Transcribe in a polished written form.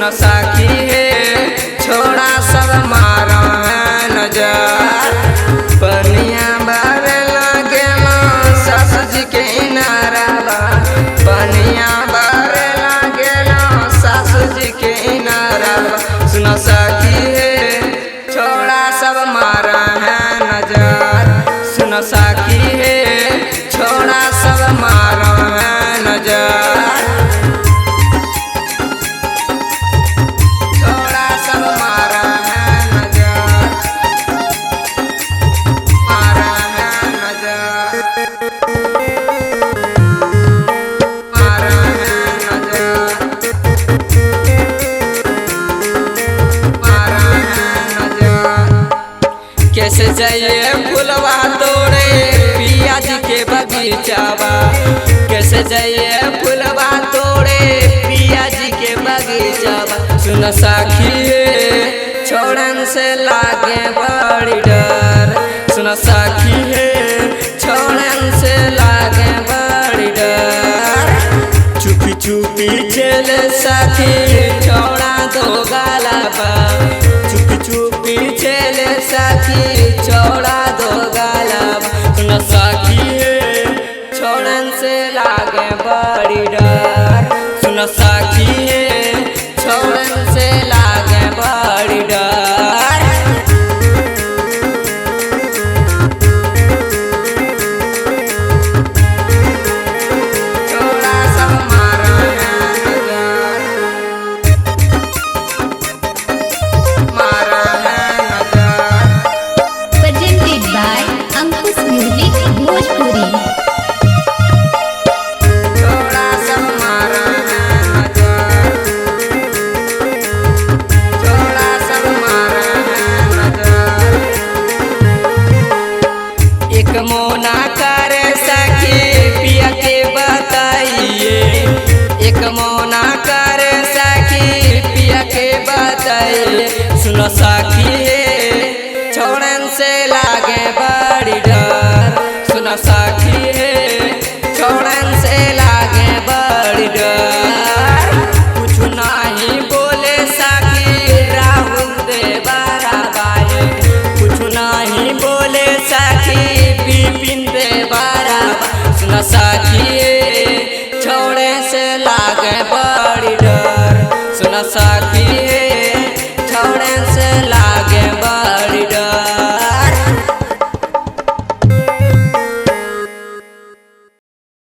सुन साखी है छोड़ा सब मारा है नजर। पनिया बारे लगे सासू जी के इनारा बा, पनिया बारे लगे सासू जी के इनारा बा। सुन साखी है छोड़ा सब मारा है नजर। सुन साखी है छोड़ा सब मारा है नजर। छोड़ा सब मारा है नजर, मारा है नजर, मारा है नजर, मारा है नजर। कैसे जाइए फुलवा तोड़े पिया जी के बगीचावा, कैसे जाइए फुलवा तोड़े पिया जी के बगीचावा। सुन साखी है छोड़न से लागे बड़ी डर। सुन साखी है छोड़न से लागे बड़ी डर। चुपी चुपी चले साथी छोड़ा दो गाला बा, चुपी चुपी चले साथी छोड़ा दो गाला बा। सुन साखी है छोड़न से लागे बड़ी डर। सुन साखी है छोड़न से लागे बड़ी डर। छोड़ा सब मारा है नजर, मारा है नजर। Presented by Ankush Music Bhojpuri। छोड़ा सब मारा है नजर, छोड़ा सब मारा है नजर। एक मोना करे सखी पिया के बताइए, एक मोना करे सखी पिया के बताइए। सुनो साखी है छोड़न से लागे बड़ी डर। सुनो साखी है छोड़न से लागे बड़ी डर। कुछ नहीं बोले साखी राहुल दे बाराबाई, कुछ नहीं बोले साखी बिपिन दे बाराबाई। सुन साखी है छोड़े से लागे बड़ी डर। सुन साखी